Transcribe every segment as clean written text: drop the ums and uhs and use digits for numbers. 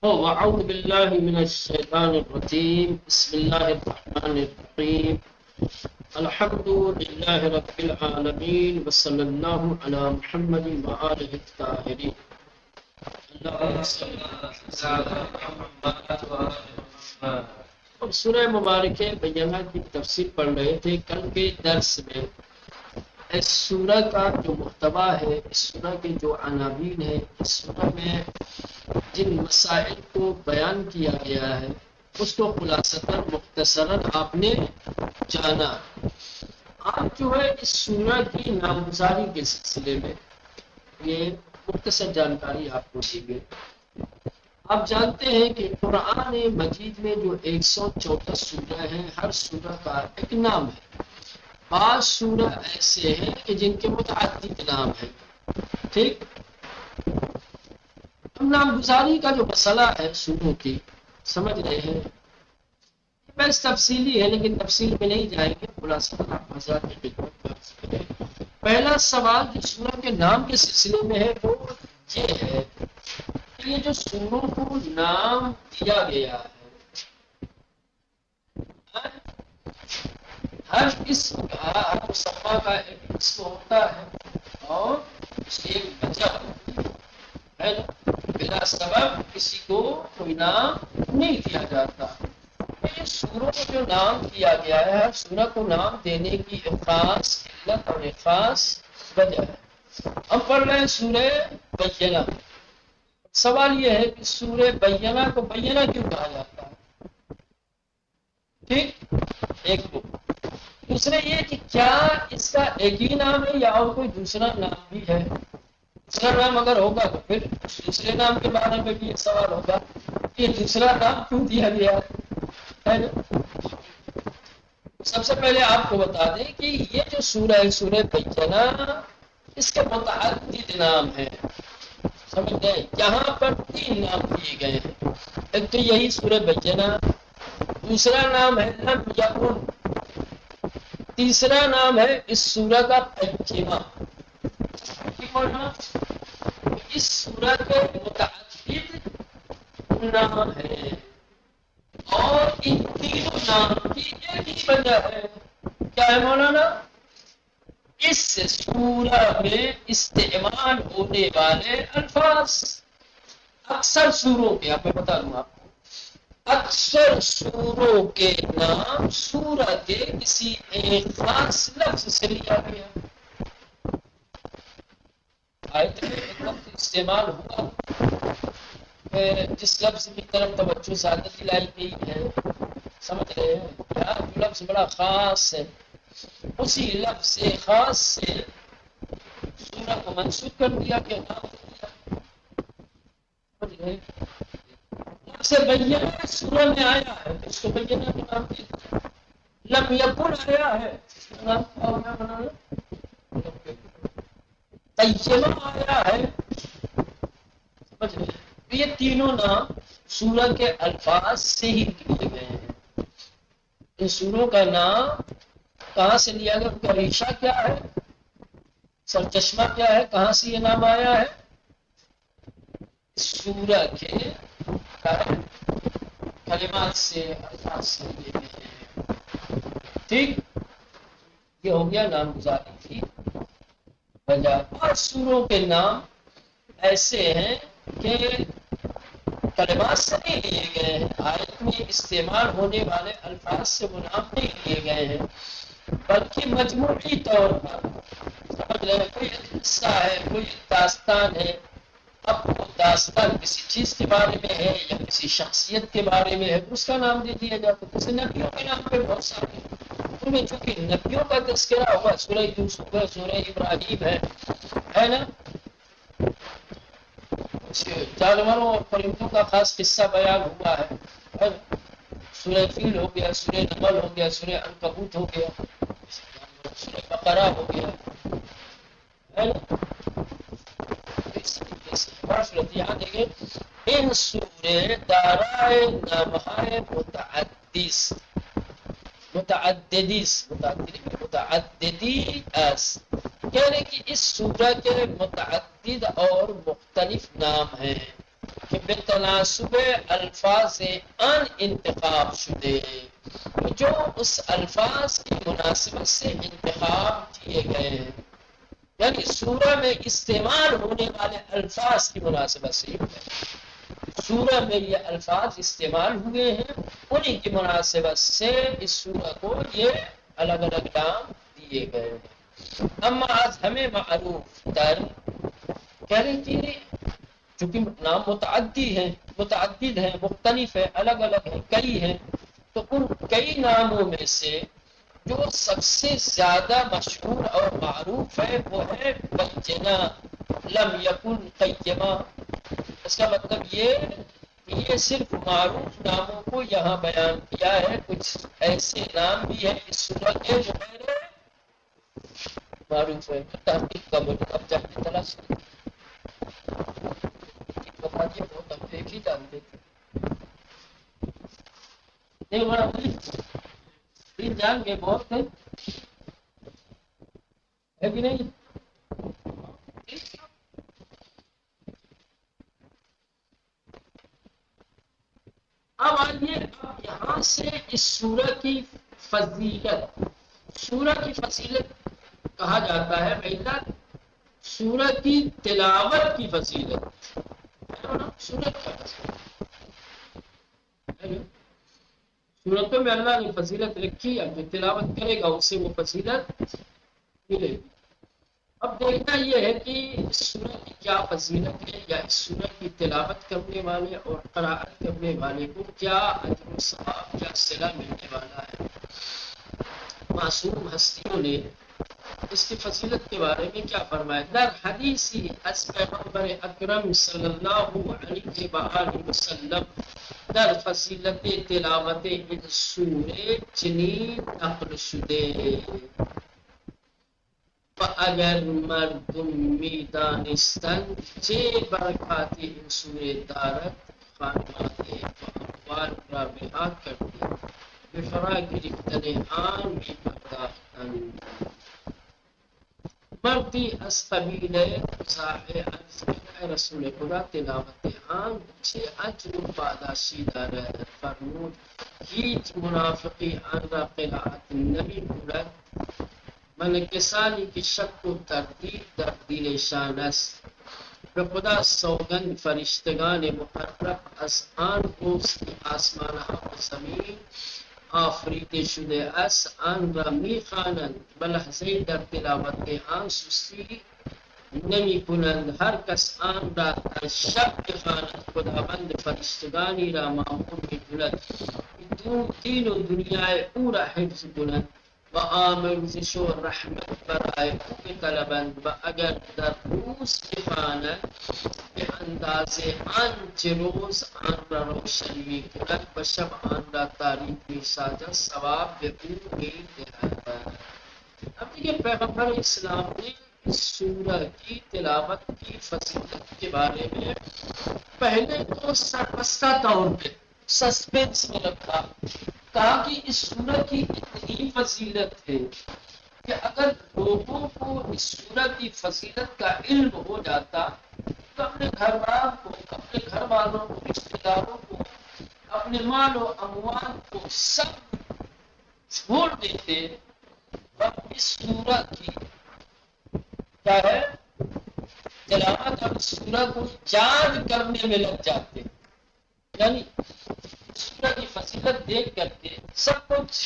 وأعوذ بالله من الشيطان الرجيم. بسم الله الرحمن الرحيم. الحمد لله رب العالمين وصلى الله على محمد وآله الطاهرين. اللهم صل على محمد وآل محمد. اور سورہ مبارکہ بینہ کی تفسیر پڑھ رہے تھے کل کے درس میں. اس سورہ کا جو محتوا ہے، اس سورہ کے جو عناوین ہے، اس سورہ میں جن مسائل کو بیان کیا گیا ہے اس کو خلاصتاً مختصراً آپ نے جانا. آپ جو ہے اس سورہ کی نامگزاری کے سلسلے میں یہ مختصر جانکاری آپ کو دی گئی. آپ جانتے ہیں کہ قرآن مجید میں جو 134 سورہ ہیں، ہر سورہ کا ایک نام ہے. بعض سورہ ایسے ہیں کہ جن کے متعدد نام ہیں. ٹھیک، نامگزاری کا جو مسئلہ ہے سوروں کی، سمجھ رہے ہیں، بس تفصیلی ہے لیکن تفصیل میں نہیں جائیں گے. خلاصہ آپ حضرات کی خدمت میں عرض کریں. پہلا سوال جو سورہ کے نام کے سلسلے میں ہے وہ یہ ہے کہ یہ جو سوروں کو نام دیا گیا ہے، ہر اسم کا، ہر مسمہ کا ایک اسم ہوتا ہے اور اس کی ایک وجہ ہوتی ہے نا. بلا سبب کسی کو کوئی نام نہیں دیا جاتا. یہ سوروں کو جو نام دیا گیا ہے، ہر سورہ کو نام دینے کی ایک خاص علت اور ایک خاص وجہ ہے. ہم پڑھ رہے ہیں سورہ بینہ. سوال یہ ہے کہ سورہ بینہ کو بینہ کیوں کہا جاتا ہے؟ ٹھیک، ایک وہ. دوسرے یہ کہ کیا اس کا ایک ہی نام ہے یا اور کوئی دوسرا نام بھی ہے؟ دوسرا نام اگر ہوگا تو پھر دوسرے نام کے بارے میں بھی ایک سوال ہوگا کہ دوسرا نام کیوں دیا گیا ہے نا. سب سے پہلے آپ کو بتا دیں کہ یہ جو سورہ ہے سورہ بینہ، اس کے متعدد نام ہیں. سمجھ گئے؟ یہاں پر 3 نام دیے گئے ہیں. ایک تو یہی سورہ بینہ، دوسرا نام ہے لم یکن، تیسرا نام ہے اس سورہ کا ترجمہ. اس سورہ کے متعدد نام ہے اور ان تینوں نام کی ایک ہی وجہ ہے. کیا ہے مولانا؟ اس سورہ میں استعمال ہونے والے الفاظ. اکثر سوروں کے، آپ میں بتا دوں آپ کو، اکثر سوروں کے نام سورہ کے کسی ایک خاص لفظ سے لیا گیا. آیت میں ایک لفظ استعمال ہوا، جس لفظ کی طرف توجہ زیادہ دلائی گئی ہے. سمجھ رہے ہیں؟ یا جو لفظ بڑا خاص ہے، اسی لفظ خاص سے سورہ کو منسوخ کر دیا گیا، نام دیا. سمجھ رہے ہیں؟ لفظ بینہ سورہ میں آیا ہے، اس کو بینہ کا نام دیا. لم یکن آیا ہے، اس کا نام کیا ہونا بنانا؟ طیبہ آیا ہے. سمجھ رہے ہیں؟ یہ تینوں نام سورہ کے الفاظ سے ہی لیے گئے ہیں. ان سوروں کا نام کہاں سے لیا گیا؟ ان کا ریشہ کیا ہے؟ سرچشمہ کیا ہے؟ کہاں سے یہ نام آیا ہے؟ سورہ کے کلمات سے، الفاظ سے لیے گئے ہیں. ٹھیک، یہ ہو گیا نام گزاری کی وجہ. اور سوروں کے نام ایسے ہیں کہ کلمات سے نہیں لیے گئے ہیں، آیت میں استعمال ہونے والے الفاظ سے وہ نام نہیں لیے گئے ہیں، بلکہ مجموعی طور پر. سمجھ رہے ہیں؟ کوئی قصہ ہے، کوئی داستان ہے. اب وہ داستان کسی چیز کے بارے میں ہے یا کسی شخصیت کے بارے میں ہے، اس کا نام دے دیا جاتا ہے. جیسے نبیوں کے نام پہ بہت سارے، ان میں چونکہ نبیوں کا تذکرہ ہوا، سورہ یوسف ہے، سورہ ابراہیم ہے نا. جانوروں اور پرندوں کا خاص قصہ بیان ہوا ہے. سورہ فیل ہو گیا، سورہ نمل ہو گیا، سورہ عنکبوت ہو گیا، سورہ بقرہ ہو گیا، ہے نا. اس طریقے سے صورت یہاں دیکھیں، ان سورے دارائے نامہائے متعددی اس، یعنی کہ اس سورہ کے متعدد اور مختلف نام ہیں. کہ بتناسب الفاظ ان انتخاب شدے، جو اس الفاظ کی مناسبت سے انتخاب کیے گئے ہیں، یعنی سورہ میں استعمال ہونے والے الفاظ کی مناسبت سے سورہ میں یہ الفاظ استعمال ہوئے ہیں، انہی کی مناسبت سے اس سورہ کو یہ الگ الگ نام دیے گئے ہیں۔ اما آج ہمیں معروف تر کہہ رہی تھی، چونکہ نام متعدد ہیں، مختلف ہیں، الگ الگ ہیں، کئی ہیں، تو ان کئی ناموں میں سے جو سب سے زیادہ مشہور اور معروف ہے وہ ہے بینہ لم یکن قیمہ۔ اس کا مطلب یہ کہ یہ صرف معروف ناموں کو یہاں بیان کیا ہے، کچھ ایسے نام بھی ہیں اس صورت کے جو غیر معروف ہے۔ تحقیق کا مطلب اب جا کے تلاش بتا دیا، بہت ہم ایک ہی جانتے تھے نہیں بڑا تین جان گئے بہت ہے کہ نہیں؟ اب آئیے اب یہاں سے اس سورہ کی فضیلت، سورہ کی فضیلت کہا جاتا ہے پہلا سورہ کی تلاوت کی فضیلت، سورت کا فضیلت، سورتوں میں اللہ نے فضیلت رکھی ہے، جو تلاوت کرے گا اسے وہ فضیلت ملے گی۔ اب دیکھنا یہ ہے کہ اس سورہ کی کیا فضیلت ہے، یا اس سورہ کی تلاوت کرنے والے اور قرائت کرنے والے کو کیا اجر و ثواب، کیا صلہ ملنے والا ہے۔ معصوم ہستیوں نے اس کی فضیلت کے بارے میں کیا فرمایا؟ در حدیثی از پیغمبر اکرم صلی اللہ علیہ وآلہ وسلم در فضیلت تلاوت این سوره چنین نقل شده و اگر مردم میدانستند چه برکات این سوره دارد، خانوات و اموال را رها کرده به فرا گرفتن آن میپرداختند۔ مردی از قبیل خزاعه عرض کرد ای رسول خدا، تلاوت آن چه اجر و پاداشی دارد؟ فرمود هیچ منافقی آن را قرائت نمی کند من کسانی که شک و تردید در دلشان است، به خدا سوگند فرشتگان مقرب از آن روز که آسمانها و زمین آفریده شده است آن را میخوانند و لحظه در تلاوت آن سستی نمی کنند. هر کس آن را در شب بخواند خداوند فرشتگانی را مأمور می کند دین و دنیای او را حفظ کنند و آمرزش و رحمت برای او بطلبند، و اگر در روز بخواند به اندازه آنچه روز آن را روشن می کند و شب آن را تاریک می سازد ثواب به او می دهد۔ اب دیکھیں پیغمبر اسلام نے اس سورہ کی تلاوت کی فضیلت کے بارے میں پہلے تو سربستہ طور پہ سسپینس میں رکھا، کہا کہ اس سورہ کی اتنی فضیلت ہے کہ اگر لوگوں کو اس سورہ کی فضیلت کا علم ہو جاتا تو اپنے گھر بار کو، اپنے گھر والوں کو، رشتے داروں کو، اپنے مال و اموال کو سب چھوڑ دیتے اور اس سورہ کی کیا ہے تلاوت اور اس سورہ کو یاد کرنے میں لگ جاتے، یعنی سورہ کی فضیلت دیکھ کر کے سب کچھ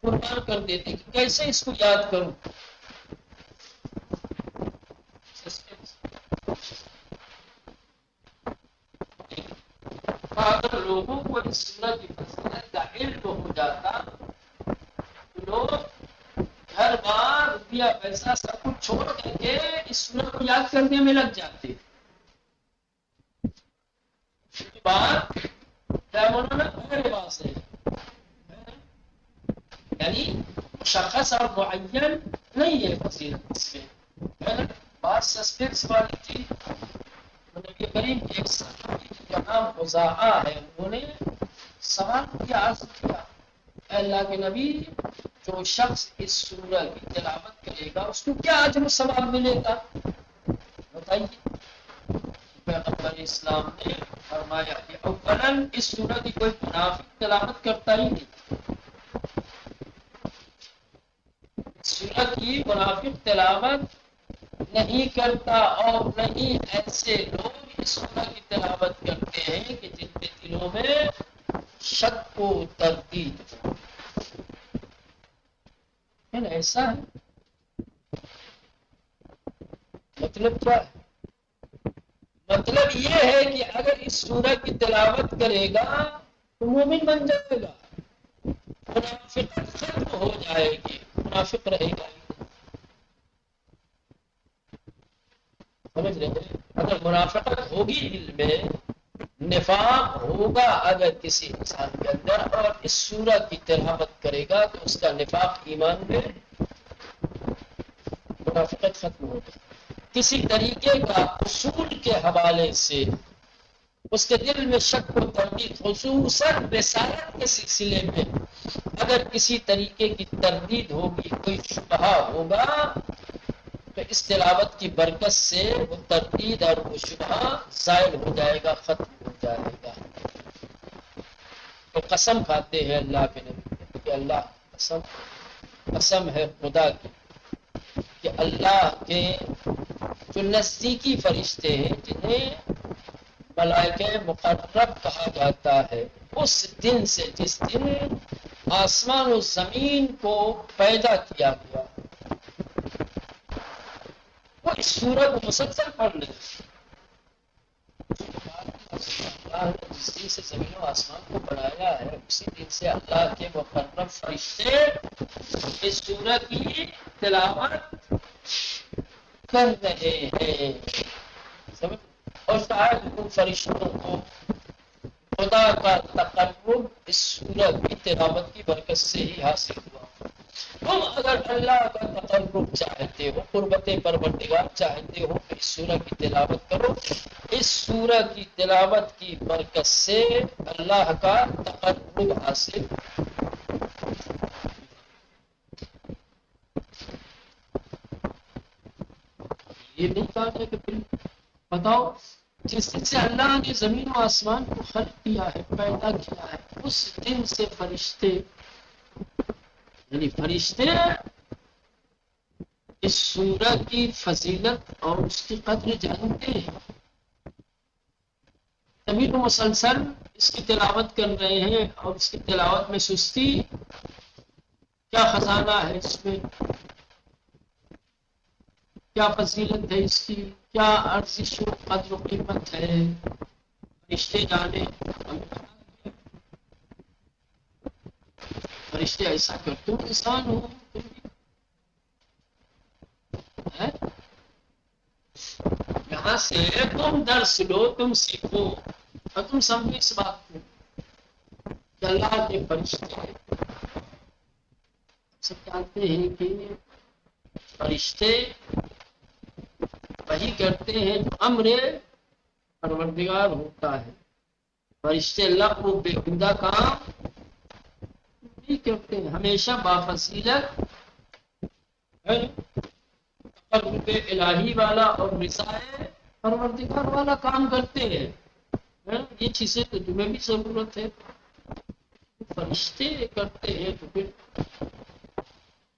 قربان کر دیتے کہ کیسے اس کو یاد کروں۔ اگر لوگوں کو اس سورہ کی فضیلت کا علم ہو جاتا تو لوگ گھر بار روپیہ پیسہ سب کچھ چھوڑ کر کے اس سورہ کو یاد کرنے میں لگ جاتے۔ بات کیا مولانا غیر واضح ہے، یعنی مشخص اور معین نہیں ہے فضیلت اس میں، بات سسپینس والی تھی۔ نبی کریم کی ایک صحابی کا نام خزاعہ ہے، انہوں نے سوال کیا، عرض کیا اے اللہ کے نبی، جو شخص اس سورہ کی تلاوت کرے گا اس کو کیا اجر و ثواب ملے گا؟ بتائیے۔ پیغمبر علیہ السلام نے فرمایا کہ اولاً اس سورہ کی کوئی منافق تلاوت کرتا ہی نہیں، سورہ کی منافق تلاوت نہیں کرتا، اور نہیں ایسے لوگ اس سورہ کی تلاوت کرتے ہیں کہ جن کے دلوں میں شک و تردید ہے نا، ایسا ہے۔ مطلب کیا ہے؟ مطلب یہ ہے کہ اگر اس سورہ کی تلاوت کرے گا تو مومن بن جائے گا، منافقت ختم ہو جائے گی، منافق رہے گا۔ سمجھ رہے ہیں؟ اگر منافقت ہوگی دل میں، نفاق ہوگا اگر کسی انسان کے اندر، اور اس سورہ کی تلاوت کرے گا تو اس کا نفاق ایمان میں، منافقت ختم ہوگی۔ کسی طریقے کا اصول کے حوالے سے اس کے دل میں شک و تردید، خصوصاً رسالت کے سلسلے میں اگر کسی طریقے کی تردید ہوگی، کوئی شبہ ہوگا، تو اس تلاوت کی برکت سے وہ تردید اور وہ شبہ زائل ہو جائے گا، ختم ہو جائے گا۔ تو قسم کھاتے ہیں اللہ کے نبی کہ اللہ قسم ہے خدا کی کہ اللہ کے جو نزدیکی فرشتے ہیں جنہیں ملائکہ مقرب کہا جاتا ہے، اس دن سے جس دن آسمان و زمین کو پیدا کیا گیا، وہ اس سورہ کو مسلسل پڑھ لیں۔ اللہ نے جس دن سے زمین و آسمان کو بنایا ہے اسی دن سے اللہ کے مقرب فرشتے اس سورہ کی تلاوت کر رہے ہیں۔ اور شاید ان فرشتوں کو خدا کا تقرب اس سورہ کی تلاوت کی برکت سے ہی حاصل ہوا۔ تم اگر اللہ کا تقرب چاہتے ہو، قربت پروردگار چاہتے ہو، تو اس سورہ کی تلاوت کرو۔ اس سورہ کی تلاوت کی برکت سے اللہ کا تقرب حاصل۔ یہ نہیں کہا ہے کہ بتاؤ جس دن سے اللہ نے زمین و آسمان کو خلق کیا ہے، پیدا کیا ہے، اس دن سے فرشتے، یعنی فرشتے اس سورہ کی فضیلت اور اس کی قدر جانتے ہیں، تبھی تو مسلسل اس کی تلاوت کر رہے ہیں۔ اور اس کی تلاوت میں سستی، کیا خزانہ ہے اس میں، کیا فضیلت ہے اس کی، کیا ارزش و قدر و قیمت ہے، فرشتے جانے۔ فرشتے ایسا کر، تم انسان ہو، یہاں سے تم درس لو، تم سیکھو، اور تم سمجھو اس بات کو کہ اللہ کے فرشتے سب جانتے ہیں کہ فرشتے وہی کرتے ہیں جو امر پروردگار ہوتا ہے۔ فرشتے اللہ کو بےہودہ کام نہیں کرتے ہیں، ہمیشہ بافضیلت تقرب الہی والا اور رضائے پروردگار والا کام کرتے ہیں۔ یہ چیزیں تو تمہیں بھی ضرورت ہے، فرشتے کرتے ہیں تو پھر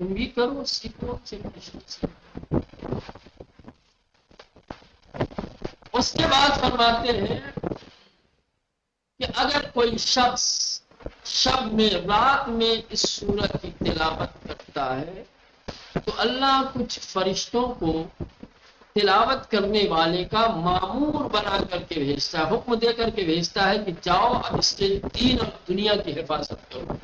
تم بھی کرو، سیکھو سے فرشتے سیکھو۔ اس کے بعد فرماتے ہیں کہ اگر کوئی شخص شب میں، رات میں اس سورت کی تلاوت کرتا ہے تو اللہ کچھ فرشتوں کو تلاوت کرنے والے کا مامور بنا کر کے بھیجتا ہے، حکم دے کر کے بھیجتا ہے کہ جاؤ اب اس کے دین اور دنیا کی حفاظت کرو۔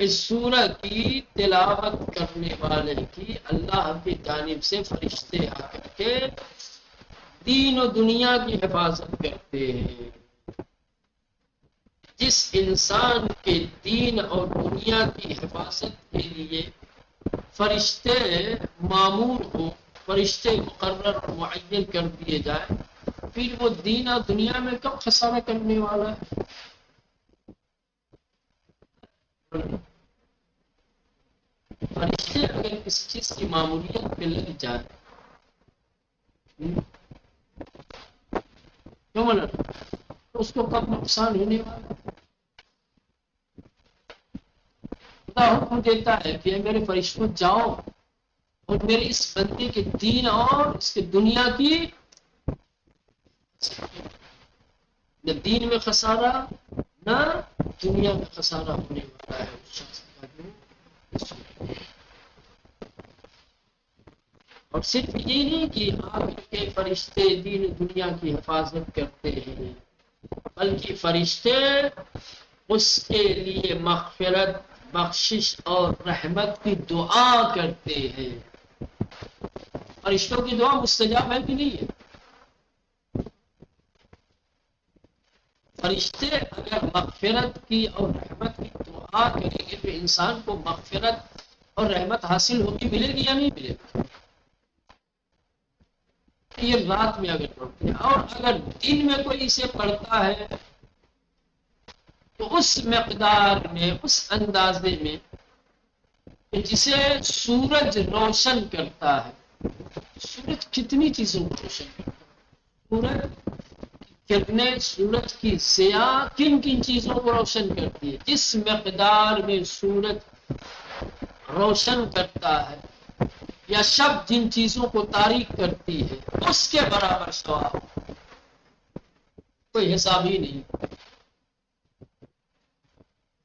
اس سورہ کی تلاوت کرنے والے کی اللہ کی جانب سے فرشتے آ کر کے دین و دنیا کی حفاظت کرتے ہیں۔ جس انسان کے دین اور دنیا کی حفاظت کے لیے فرشتے مامور ہو، فرشتے مقرر اور معین کر دیے جائیں، پھر وہ دین اور دنیا میں کب خسارہ کرنے والا ہے؟ فرشتے اگر کسی چیز کی معمولیت پہ لگ جائے کیوں منع اس کو کب نقصان ہونے والا؟ خدا حکم دیتا ہے کہ میرے فرشتوں جاؤ اور میرے اس بندے کے دین اور اس کے دنیا کی نہ دین میں خسارہ نہ دنیا میں خسارہ ہونے والا ہے اس شخص کا جو اور صرف یہ نہیں کہ آخر کے فرشتے دین دنیا کی حفاظت کرتے ہیں بلکہ فرشتے اس کے لیے مغفرت بخشش اور رحمت کی دعا کرتے ہیں. فرشتوں کی دعا مستجاب ہے کہ نہیں ہے؟ فرشتے اگر مغفرت کی اور رحمت کی دعا کریں گے تو انسان کو مغفرت اور رحمت حاصل ہوگی، ملے گی یا نہیں ملے گی؟ یہ رات میں اگر پڑھتے ہیں اور اگر دن میں کوئی اسے پڑھتا ہے تو اس مقدار میں اس اندازے میں جسے سورج روشن کرتا ہے. سورج کتنی چیزوں کو روشن کرتا ہے؟ سورج کرنیں سورج کی ضیاء کن کن چیزوں کو روشن کرتی ہے؟ جس مقدار میں سورج روشن کرتا ہے یا شب جن چیزوں کو تاریک کرتی ہے اس کے برابر ثواب، کوئی حساب ہی نہیں.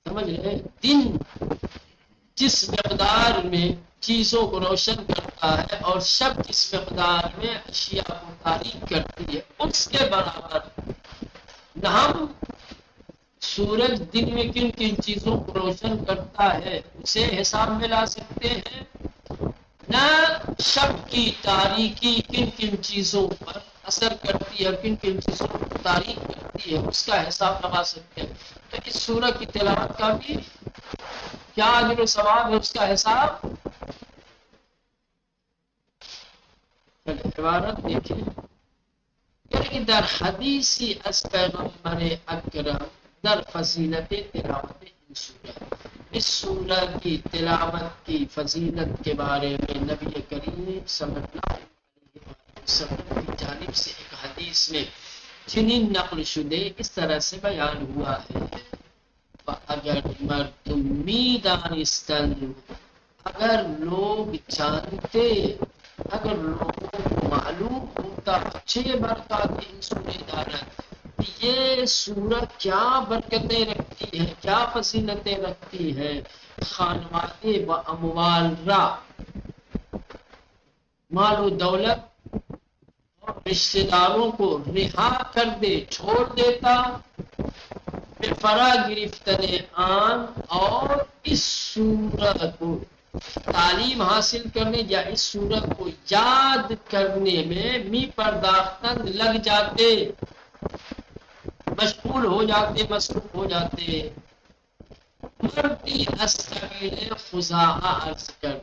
سمجھ رہے؟ دن جس مقدار میں چیزوں کو روشن کرتا ہے اور شب جس مقدار میں اشیاء کو تاریک کرتی ہے اس کے برابر نہ ہم سورج دن میں کن کن چیزوں کو روشن کرتا ہے اسے حساب میں لا سکتے ہیں، نہ شب کی تاریکی کن کن چیزوں پر اثر کرتی ہے اور کن کن چیزوں کو تاریک کرتی ہے اس کا حساب لگا سکتے ہیں. تو اس سورہ کی تلاوت کا بھی کیا اجر و ثواب ہے، اس کا حساب عبارت دیکھیں. یعنی در حدیثی از پیغمبر اکرم در فضیلت تلاوت ان سورہ، اس سورہ کی تلاوت کی فضیلت کے بارے میں نبی کریم صلی اللہ علیہ وسلم کی جانب سے ایک حدیث میں چنین نقل شدے اس طرح سے بیان ہوا ہے. اگر مردم میدانستن، اگر لوگ جانتے، اگر لوگوں کو معلوم ہوتا اچھے برکات ان سورہ دارت یہ سورہ کیا برکتیں رکھتی ہے، کیا فضیلتیں رکھتی ہے، خانوادے و اموال را، مال و دولت اور رشتہ داروں کو رہا کر دے، چھوڑ دیتا، فرا گرفتن آن، اور اس سورہ کو تعلیم حاصل کرنے یا اس سورہ کو یاد کرنے میں می پرداختن لگ جاتے، مشغول ہو جاتے، مصروف ہو جاتے. مردی از قبیل خزاعہ عرض کر،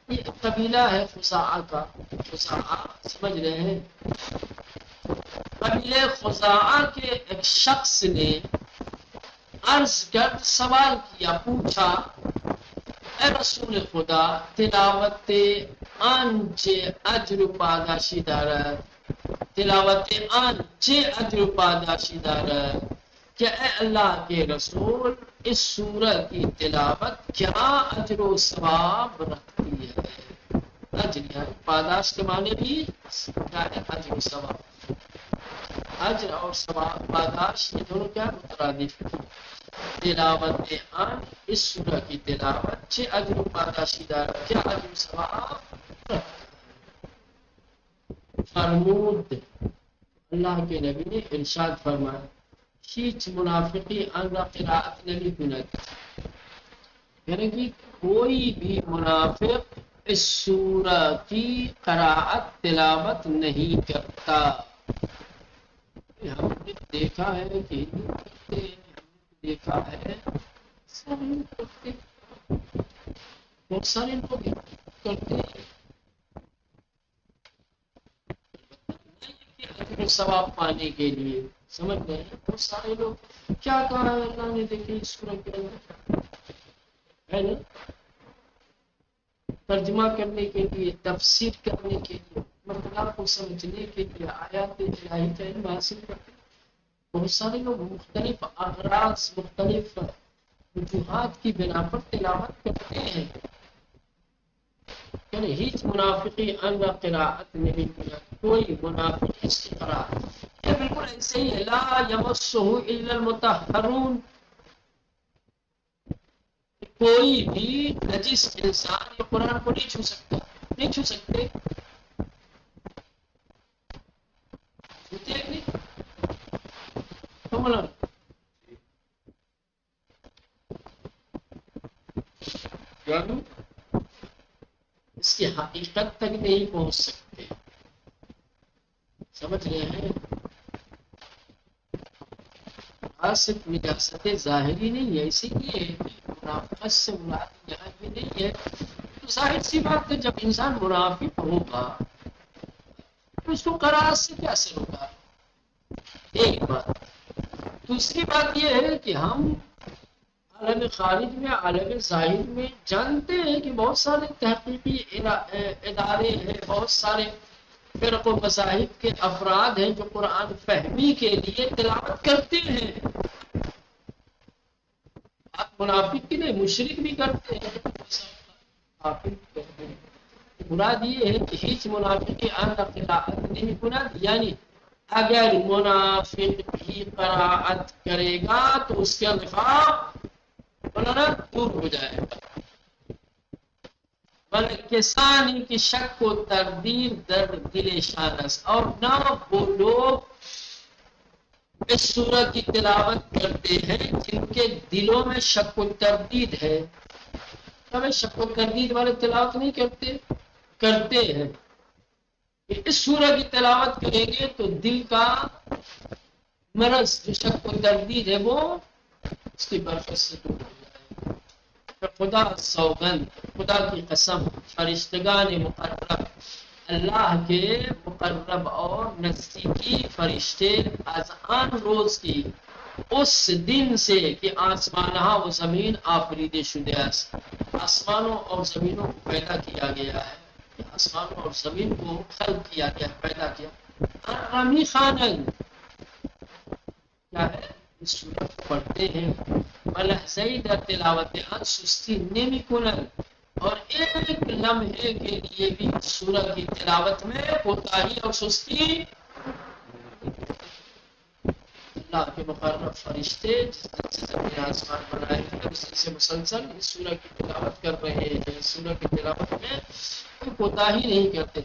یہ قبیلہ ہے خزاعہ کا، خزاعہ سمجھ رہے ہیں؟ قبیلہ خزاعہ کے ایک شخص نے عرض کر سوال کیا، پوچھا اے رسول خدا تلاوت آن چه اجر و پاداشی دارد، تلاوت آن چه اجر و پاداشی دارد، کہ اے اللہ کے رسول اس سورہ کی تلاوت کیا اجر و ثواب رکھتی ہے. اجر یعنی پاداش کے معنی بھی کیا ہے؟ اجر و ثواب. اجر اور ثواب پاداش یہ دونوں کیا مترادف ہیں. تلاوت آن اس سورہ کی تلاوت چھ اجر و پاداشی دار، کیا اجر و ثواب. فرمود اللہ کے نبی نے ارشاد فرمایا، ہیچ منافقی ان را قرائت نمی کند، یعنی کہ کوئی بھی منافق اس سورہ کی قرائت تلاوت نہیں کرتا. ہم نے دیکھا ہے کہ کرتے ہیں، دیکھا ہے بہت سارے لوگ کرتے ہیں ثواب پانے کے لیے. سمجھ گئے؟ بہت سارے لوگ کیا کہا ہے اللہ نے، دیکھیں اس سورہ کے اندر ہے نا، ترجمہ کرنے کے لیے، تفسیر کرنے کے لیے مطلب کو سمجھنے کے لیے آیات الہی کا علم حاصل کرتے ہیں۔ بہت سارے لوگ مختلف اغراض، مختلف وجوہات کی بنا پر تلاوت کرتے ہیں، یعنی ہیچ منافقی ان قراءت نہیں کیا، کوئی منافق اس کی قراءت یہ بالکل ایسے ہی ہے، لا یمسہ الا المطہرون، کوئی بھی نجس انسان یہ قرآن کو نہیں چھو سکتا، نہیں چھو سکتے، چھوتے ہیں نہیں تو مولانا یعنی اس کی حقیقت تک نہیں پہنچ سکتے، سمجھ رہے ہیں؟ صرف نجاست ظاہری نہیں ہے، اسی لیے منافقت سے مراد یہاں یہ نہیں ہے، تو ظاہر سی بات ہے جب انسان منافق ہوگا تو اس کو قرار سے کیا اثر ہوگا، ایک بات۔ دوسری بات یہ ہے کہ ہم عالم خارج میں، عالم ظاہر میں جانتے ہیں کہ بہت سارے تحقیقی ادارے ہیں، بہت سارے فرق و مذاہب کے افراد ہیں جو قرآن فہمی کے لیے تلاوت کرتے ہیں، آپ منافق کی نہیں، مشرک بھی کرتے ہیں، منافق کرتے ہیں۔ مراد یہ ہے کہ ہیچ منافقی ان قراءت نہیں کناد، یعنی اگر منافق بھی قراءت کرے گا تو اس کا نفاق مولانا دور ہو جائے گا، بلکہ ثانی کی شک و تردید در دل شانس، اور نہ وہ لوگ اس سورہ کی تلاوت کرتے ہیں جن کے دلوں میں شک و تردید ہے، ہمیں شک و تردید والے تلاوت نہیں کرتے، کرتے ہیں کہ اس سورہ کی تلاوت کریں گے تو دل کا مرض جو شک و تردید ہے وہ اس کی برکت سے دور ہو جائے گا۔ خدا سوگند، خدا کی قسم، فرشتگان مقرب، اللہ کے مقرب اور نزدیکی فرشتے از آن روز کی، اس دن سے کہ آسمانہ و زمین آفریدے شدہ است، آسمانوں اور زمینوں کو پیدا کیا گیا ہے، آسمانوں اور زمین کو خلق کیا گیا، پیدا کیا۔ رمی خانن کیا ہے، اس صورت پڑھتے ہیں، ملحظہی در تلاوت ان سستی نمی کنن، اور ایک لمحے کے لیے بھی سورہ کی تلاوت میں کوتاہی اور سستی، اللہ کے مقرب فرشتے جس دن سے زمین آسمان بنائے گئے اس دن سے مسلسل اس سورہ کی تلاوت کر رہے ہیں، سورہ کی تلاوت میں کوئی کوتاہی نہیں کرتے۔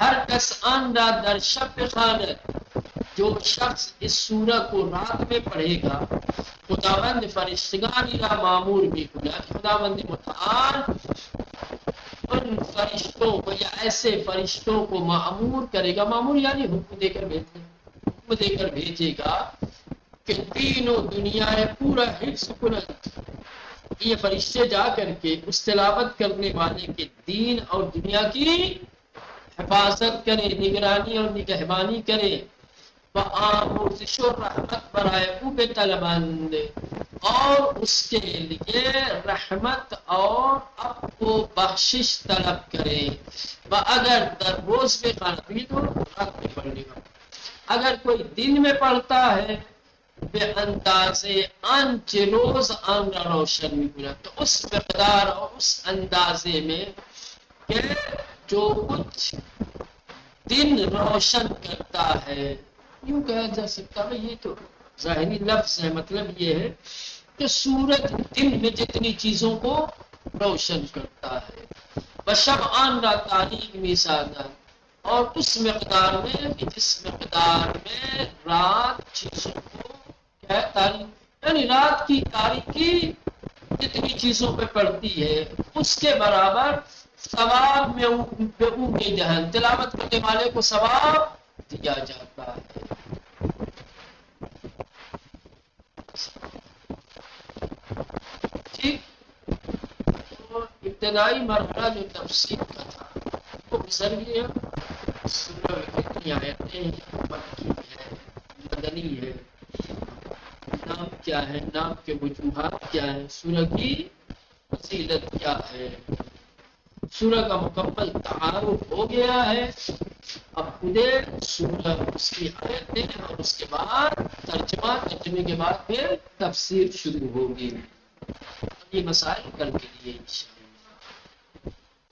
ہر کس آن را در شب خواند، جو شخص اس سورہ کو رات میں پڑھے گا، خداوند فرشتگان را معمور بھی کند، خداوند متعال ان فرشتوں کو یا ایسے فرشتوں کو معمور کرے گا، معمور یعنی حکم دے کر بھیجے، حکم دے کر بھیجے گا کہ دین و دنیا پورا حفظ کنند، یہ فرشتے جا کر کے اس تلاوت کرنے والے کے دین اور دنیا کی حفاظت کرے، نگرانی اور نگہبانی کرے، آمرزش و رحمت برائے او پہ طلبند، اور اس کے لیے رحمت اور اب کو بخشش طلب کرے، اگر در روز میں خانفی تو رات میں پڑھنے کا، اگر کوئی دن میں پڑھتا ہے بے انداز آنچ روز آن را روشن بھی بنا، تو اس مقدار اور اس اندازے میں کہ جو کچھ دن روشن کرتا ہے، یوں کہا جا سکتا ہے، یہ تو ظاہری لفظ ہے، مطلب یہ ہے کہ سورج دن میں جتنی چیزوں کو روشن کرتا ہے، بشب آن را تاریخ میں سادہ، اور اس مقدار میں کہ جس مقدار میں رات چیزوں کو کیا ہے تاریخ، یعنی رات کی تاریخی جتنی چیزوں پہ پڑتی ہے اس کے برابر ثواب میں اونگی جہن تلاوت کرنے والے کو ثواب دیا جاتا ہے۔ ٹھیک، تو ابتدائی مرحلہ جو تفسیر کا تھا وہ گزر گیا، سورہ کتنی آیتیں ہیں، مکی ہے، مدنی ہے، نام کیا ہے، نام کے وجوہات کیا ہے، سورہ کی فضیلت کیا ہے، سورہ کا مکمل تعارف ہو گیا ہے، اب خودے سورہ اس کی آیتیں اور اس کے بعد ترجمے کے بعد پھر تفسیر شروع ہوگی. یہ مسائل کل کے لیے انشاءاللہ.